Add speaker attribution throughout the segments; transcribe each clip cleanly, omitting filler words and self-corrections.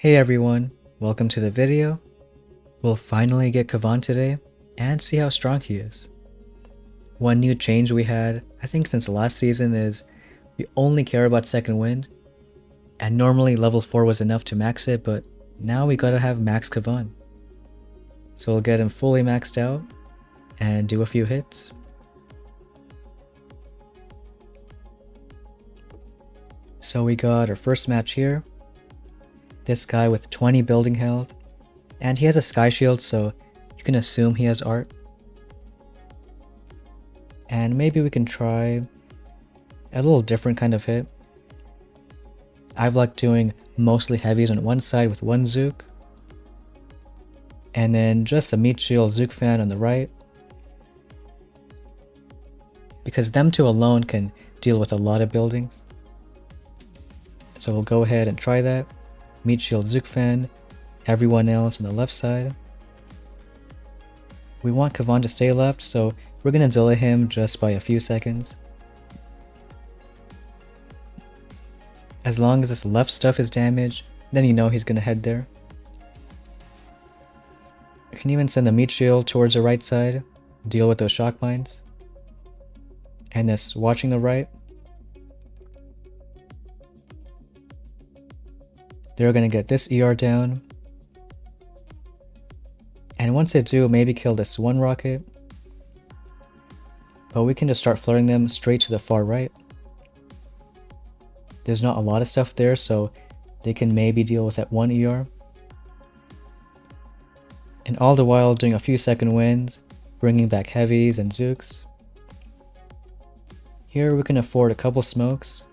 Speaker 1: Hey everyone, welcome to the video. We'll finally get Kavan today and see how strong he is. One new change we had, I think since last season, is we only care about second wind, and normally level 4 was enough to max it, but now we gotta have max Kavan. So we'll get him fully maxed out and do a few hits. So we got our first match here. This guy with 20 building health, and he has a sky shield, so you can assume he has art. And maybe we can try a little different kind of hit. I've liked doing mostly heavies on one side with one Zook, and then just a meat shield Zook fan on the right, because them two alone can deal with a lot of buildings. So we'll go ahead and try that. Meat shield Zook fan, everyone else on the left side. We want Kavan to stay left, so we're gonna delay him just by a few seconds. As long as this left stuff is damaged, then you know he's gonna head there. I can even send the meat shield towards the right side, deal with those shock mines. And this watching the right. They're gonna get this ER down. And once they do, maybe kill this one rocket. But we can just start flaring them straight to the far right. There's not a lot of stuff there, so they can maybe deal with that one ER. And all the while doing a few second wins, bringing back heavies and Zooks. Here we can afford a couple smokes,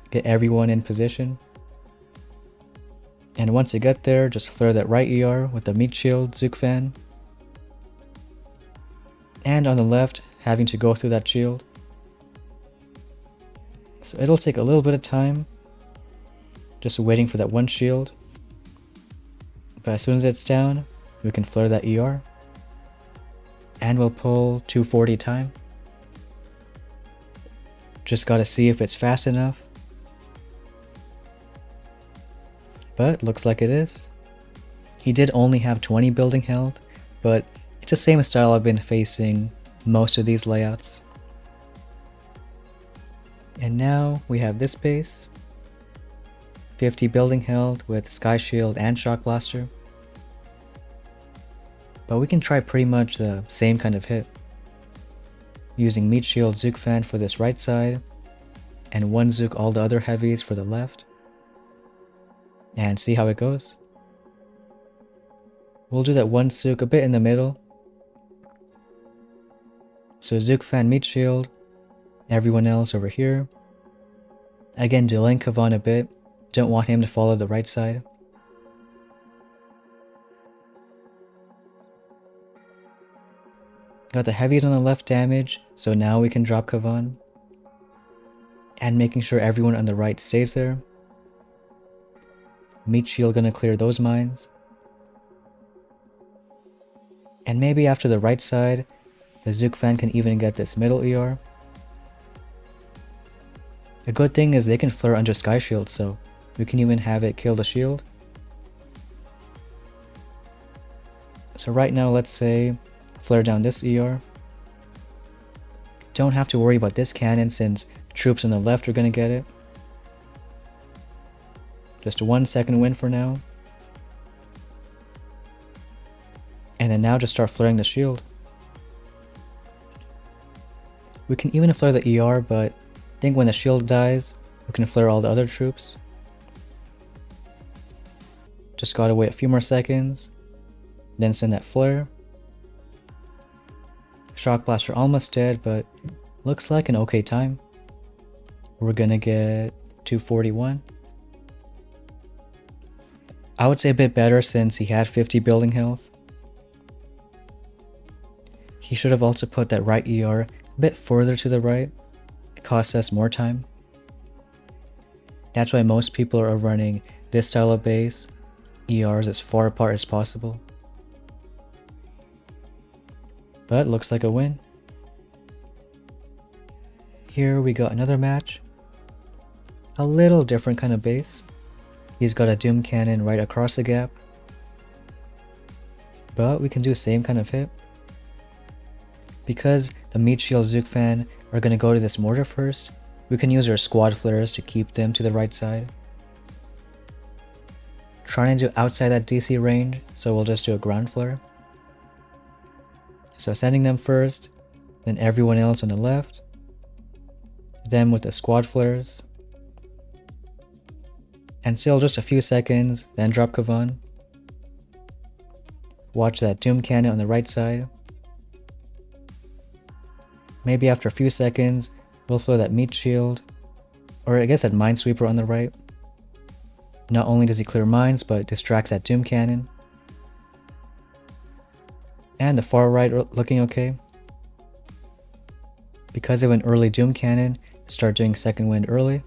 Speaker 1: get everyone in position. And once you get there, just flare that right ER with the meat shield Zook fan. And on the left, having to go through that shield. So it'll take a little bit of time, just waiting for that one shield. But as soon as it's down, we can flare that ER. And we'll pull 240 time. Just gotta see if it's fast enough. But looks like it is. He did only have 20 building health, but it's the same style I've been facing most of these layouts. And now we have this base. 50 building health with Sky Shield and Shock Blaster. But we can try pretty much the same kind of hit. Using Meat Shield Zook Fan for this right side, and one Zook all the other heavies for the left. And see how it goes. We'll do that one Zook a bit in the middle. So Zook fan meat shield, everyone else over here. Again, delaying Kavan a bit, don't want him to follow the right side. Got the heavies on the left damage, so now we can drop Kavan. And making sure everyone on the right stays there. Meat shield gonna clear those mines. And maybe after the right side, the Zook fan can even get this middle ER. The good thing is they can flare under Sky Shield, so we can even have it kill the shield. So right now, let's say, flare down this ER. Don't have to worry about this cannon since troops on the left are gonna get it. Just a 1 second win for now. And then now just start flaring the shield. We can even flare the ER, but I think when the shield dies, we can flare all the other troops. Just gotta wait a few more seconds, then send that flare. Shock Blaster almost dead, but looks like an okay time. We're gonna get 241. I would say a bit better since he had 50 building health. He should have also put that right ER a bit further to the right. It costs us more time. That's why most people are running this style of base, ERs as far apart as possible. But looks like a win. Here we got another match. A little different kind of base. He's got a Doom Cannon right across the gap. But we can do the same kind of hit. Because the Meat Shield Zugfan are going to go to this mortar first, we can use our squad flares to keep them to the right side. Trying to do outside that DC range, so we'll just do a ground flare. So sending them first, then everyone else on the left, them with the squad flares, and still just a few seconds, then drop Kavan. Watch that Doom Cannon on the right side. Maybe after a few seconds, we'll throw that Meat Shield, or I guess that Minesweeper on the right. Not only does he clear mines, but distracts that Doom Cannon. And the far right looking okay. Because of an early Doom Cannon, start doing second wind early.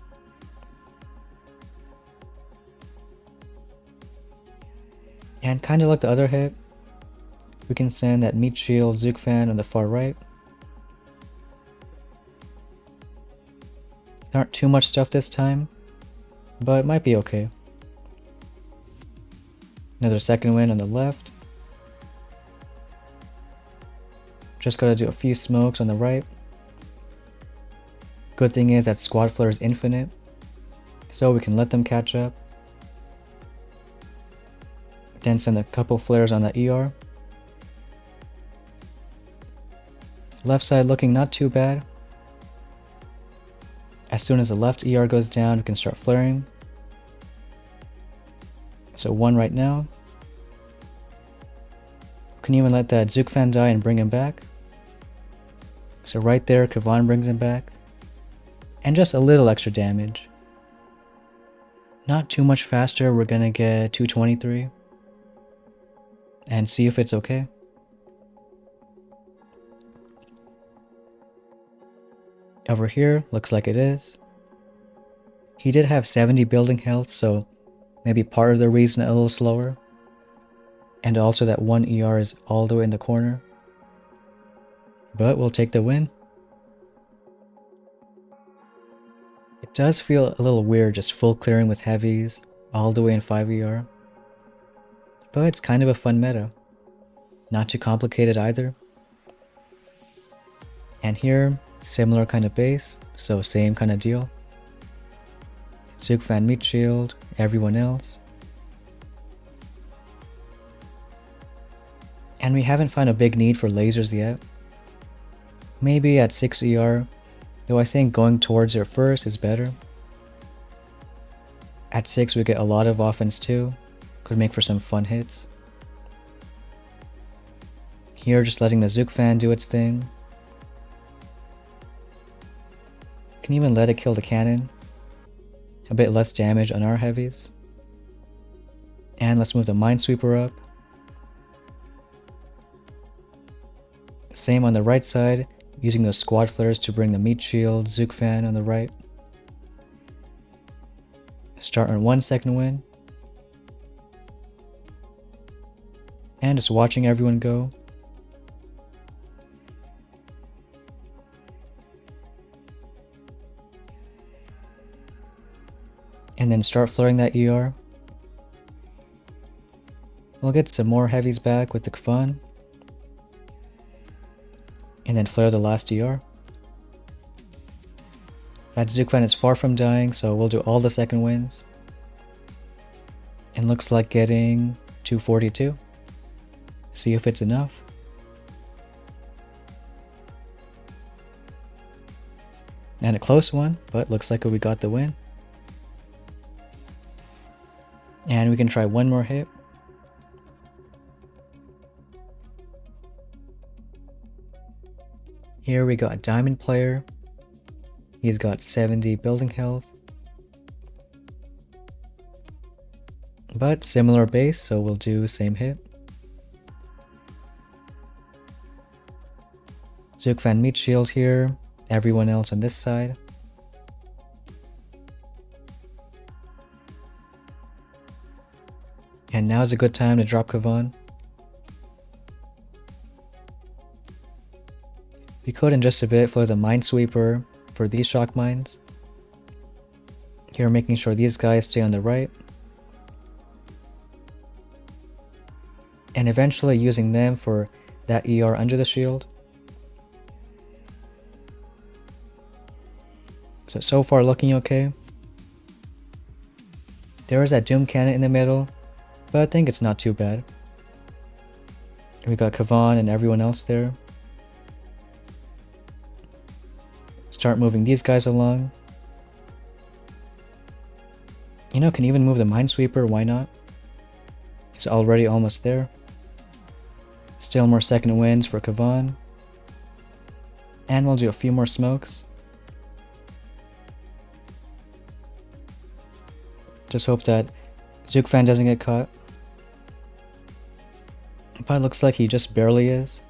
Speaker 1: And kinda like the other hit, we can send that Meat Shield Zugfan on the far right. There aren't too much stuff this time, but it might be okay. Another second wind on the left. Just gotta do a few smokes on the right. Good thing is that squad flare is infinite, so we can let them catch up. Then send a couple flares on the ER. Left side looking not too bad. As soon as the left ER goes down, we can start flaring. So one right now. We can even let that Zugfan die and bring him back. So right there, Kavan brings him back. And just a little extra damage. Not too much faster, we're gonna get 223. And see if it's okay. Over here, looks like it is. He did have 70 building health, so maybe part of the reason a little slower. And also that one ER is all the way in the corner. But we'll take the win. It does feel a little weird just full clearing with heavies, all the way in 5 ER. But it's kind of a fun meta. Not too complicated either. And here, similar kind of base, so same kind of deal. Zugfan Meat Shield, everyone else. And we haven't found a big need for lasers yet. Maybe at 6 ER, though I think going towards it first is better. At 6 we get a lot of offense too, could make for some fun hits. Here just letting the Zugfan do its thing. Can even let it kill the cannon. A bit less damage on our heavies. And let's move the Minesweeper up. Same on the right side, using those squad flares to bring the Meat Shield, Zugfan on the right. Start on 1 second win. And just watching everyone go. And then start flaring that ER. We'll get some more heavies back with the Kavan. And then flare the last ER. That Zugfan is far from dying, so we'll do all the second wins. And looks like getting 242. See if it's enough. And a close one, but looks like we got the win. And we can try one more hit. Here we got a diamond player. He's got 70 building health. But similar base, so we'll do same hit. Zugfan Meat Shield here, everyone else on this side. And now is a good time to drop Kavan. We could in just a bit flare the Minesweeper for these shock mines. Here making sure these guys stay on the right. and eventually using them for that ER under the shield. So far looking okay. There is that Doom Cannon in the middle, but I think it's not too bad. We got Kavan and everyone else there. Start moving these guys along. You know, can even move the Minesweeper, why not? It's already almost there. Still more second winds for Kavan. And we'll do a few more smokes. Just hope that Zookfan doesn't get caught. But it looks like he just barely is.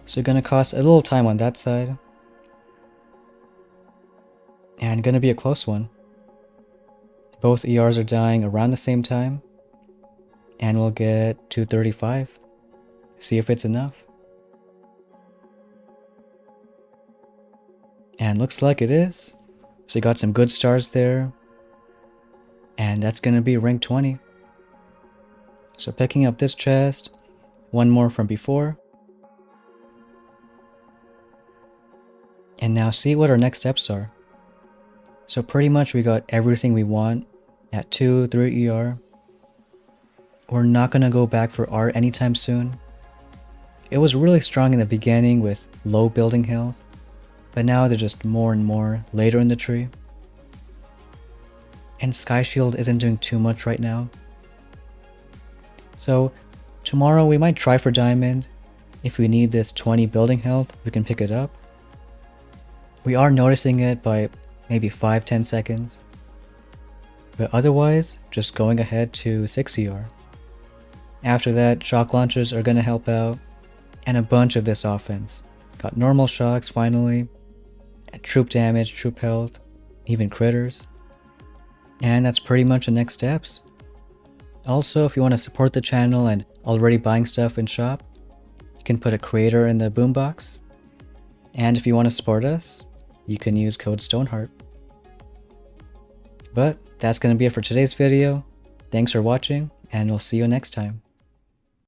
Speaker 1: So gonna cost a little time on that side. And gonna be a close one. Both ERs are dying around the same time. And we'll get 235. See if it's enough. And looks like it is. So you got some good stars there. And that's gonna be rank 20. So picking up this chest, one more from before. And now see what our next steps are. So pretty much we got everything we want at 2, 3 ER. We're not gonna go back for art anytime soon. It was really strong in the beginning with low building health, but now they're just more and more later in the tree. And Sky Shield isn't doing too much right now. So tomorrow we might try for diamond. If we need this 20 building health, we can pick it up. We are noticing it by maybe 5-10 seconds. But otherwise, just going ahead to 6 ER. After that, shock launchers are going to help out. And a bunch of this offense. Got normal shocks finally. And troop damage, troop health, even critters. And that's pretty much the next steps. Also, if you want to support the channel and already buying stuff in shop, you can put a creator in the boombox. And if you want to support us, you can use code Stoneheart. But that's going to be it for today's video. Thanks for watching, and we'll see you next time.